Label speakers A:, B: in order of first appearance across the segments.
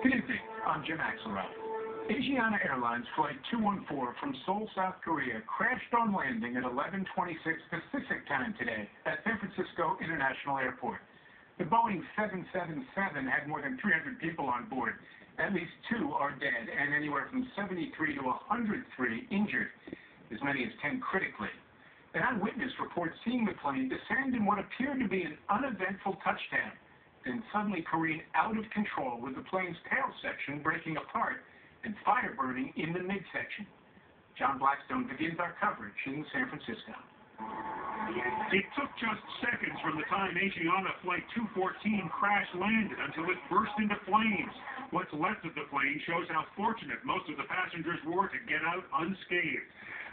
A: Good evening. I'm Jim Axelrod. Asiana Airlines Flight 214 from Seoul, South Korea crashed on landing at 11:26 Pacific time today at San Francisco International Airport. The Boeing 777 had more than 300 people on board. At least 2 are dead and anywhere from 73 to 103 injured, as many as 10 critically. An eyewitness reports seeing the plane descend in what appeared to be an uneventful touchdown, then suddenly careen out of control with the plane's tail section breaking apart and fire burning in the midsection. John Blackstone begins our coverage in San Francisco.
B: It took just seconds from the time Asiana Flight 214 crash landed until it burst into flames. What's left of the plane shows how fortunate most of the passengers were to get out unscathed.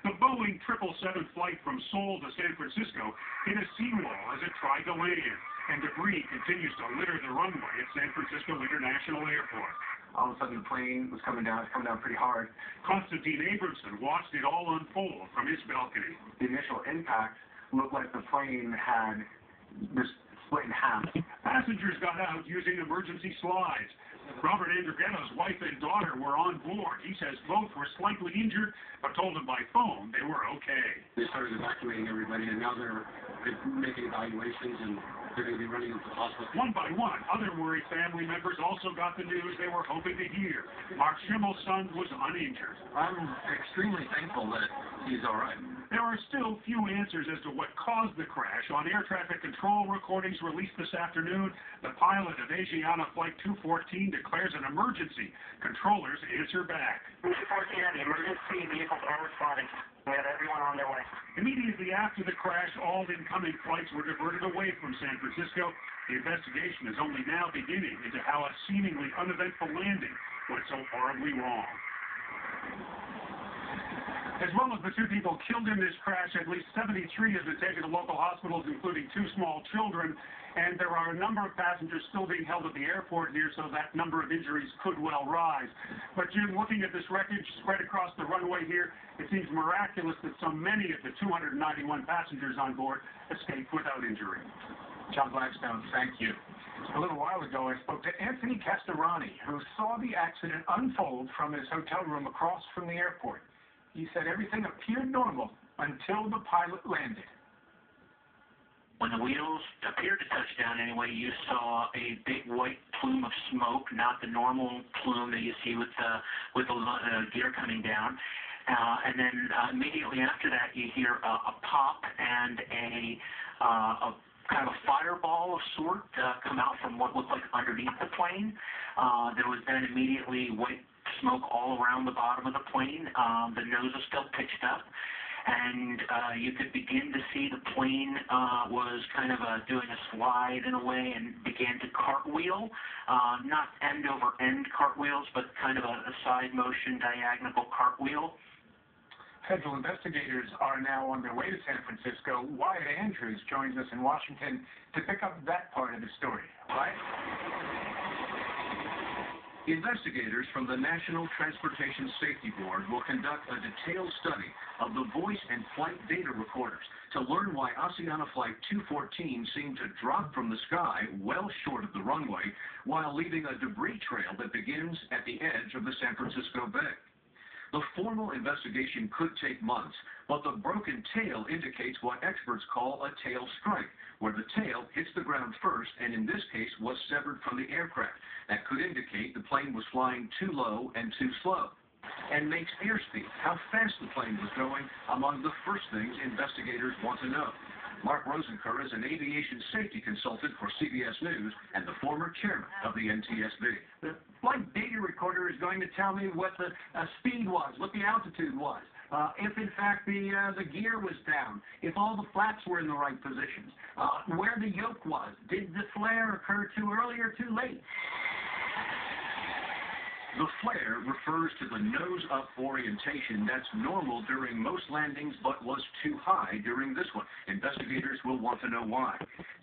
B: The Boeing 777 flight from Seoul to San Francisco hit a seawall as it tried to land, and debris continues to litter the runway at San Francisco International Airport.
C: All of a sudden, the plane was coming down pretty hard.
B: Konstantin Abramson watched it all unfold from his balcony.
C: The initial impact looked like the plane had just split in half.
B: Passengers got out using emergency slides. Robert Andrighetto's wife and daughter were on board. He says both were slightly injured, but told him by phone they were okay.
D: They started evacuating everybody, and now they're making evaluations, and they're going to be running into the hospital.
B: One by one, other worried family members also got the news they were hoping to hear. Mark Schimmel's son was uninjured.
D: I'm extremely thankful that he's all right.
B: There are still few answers as to what caused the crash. On air traffic control recordings released this afternoon, the pilot of Asiana Flight 214 declares an emergency. Controllers answer back.
E: 214, the emergency vehicles are responding. We have everyone on their way.
B: Immediately after the crash, all incoming flights were diverted away from San Francisco. The investigation is only now beginning into how a seemingly uneventful landing went so horribly wrong. As well as the 2 people killed in this crash, at least 73 have been taken to local hospitals, including 2 small children, and there are a number of passengers still being held at the airport here, so that number of injuries could well rise. But Jim, looking at this wreckage spread across the runway here, it seems miraculous that so many of the 291 passengers on board escaped without injury.
A: John Blackstone, thank you. A little while ago, I spoke to Anthony Castorani, who saw the accident unfold from his hotel room across from the airport. He said everything appeared normal until the pilot landed.
F: When the wheels appeared to touch down anyway, you saw a big white plume of smoke, not the normal plume that you see with the gear coming down. And then immediately after that, you hear a pop and a kind of a fireball of sort come out from what looked like underneath the plane. There was then immediately white smoke all around the bottom of the plane. The nose was still pitched up, and you could begin to see the plane was kind of doing a slide in a way and began to cartwheel, not end-over-end cartwheels, but kind of a side motion, diagonal cartwheel.
A: Federal investigators are now on their way to San Francisco. Wyatt Andrews joins us in Washington to pick up that part of the story. Wyatt?
G: Investigators from the National Transportation Safety Board will conduct a detailed study of the voice and flight data recorders to learn why Asiana Flight 214 seemed to drop from the sky well short of the runway while leaving a debris trail that begins at the edge of the San Francisco Bay. The formal investigation could take months, but the broken tail indicates what experts call a tail strike, where the tail hits the ground first and in this case was severed from the aircraft. That could indicate the plane was flying too low and too slow, and makes airspeed, how fast the plane was going, among the first things investigators want to know. Mark Rosenker is an aviation safety consultant for CBS News and the former chairman of the NTSB.
H: The flight data recorder is going to tell me what the speed was, what the altitude was, if in fact the gear was down, if all the flaps were in the right positions, where the yoke was, did the flare occur too early or too late?
G: The flare refers to the nose-up orientation that's normal during most landings but was too high during this one. Investigators will want to know why.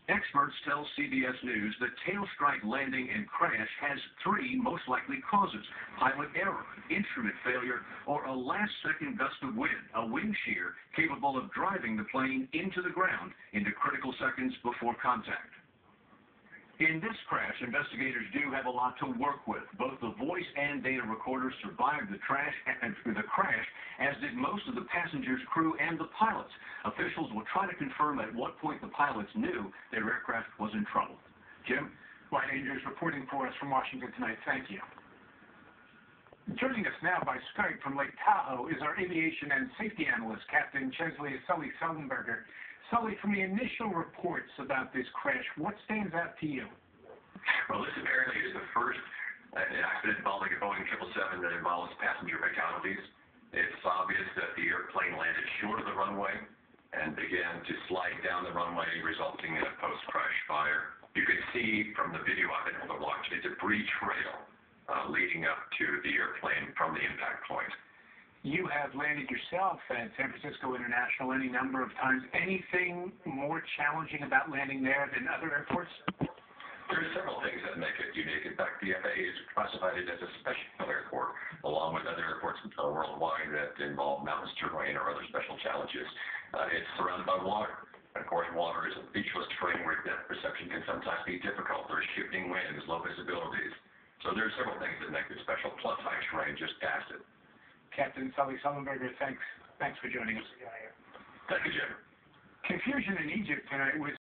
G: Experts tell CBS News the tail strike landing and crash has 3 most likely causes: pilot error, instrument failure, or a last-second gust of wind, a wind shear capable of driving the plane into the ground into critical seconds before contact. In this crash, investigators do have a lot to work with. Both the voice and data recorders survived the crash, as did most of the passengers, crew, and the pilots. Officials will try to confirm at what point the pilots knew their aircraft was in trouble. Jim?
A: White Andrews reporting for us from Washington tonight. Thank you. Joining us now by Skype from Lake Tahoe is our aviation and safety analyst, Captain Chesley Sully Sullenberger. Sully, from the initial reports about this crash, what stands out to you?
I: Well, this apparently is the first accident involving a Boeing 777 that involves passenger fatalities. It's obvious that the airplane landed short of the runway and began to slide down the runway, resulting in a post-crash fire. You can see from the video I've been able to watch a debris trail leading up to the airplane from the impact point.
A: You have landed yourself at San Francisco International any number of times. Anything more challenging about landing there than other airports?
I: There are several things that make it unique. In fact, the FAA has classified it as a special airport, along with other airports worldwide that involve mountainous terrain or other special challenges. It's surrounded by water. Of course, water is a beachless terrain where depth perception can sometimes be difficult. There's shifting winds, low visibilities. So there are several things that make it special, plus high terrain just past it.
A: Captain Sully Sullenberger, thanks for joining us.
I: Thank you, Jim.
A: Confusion in Egypt tonight was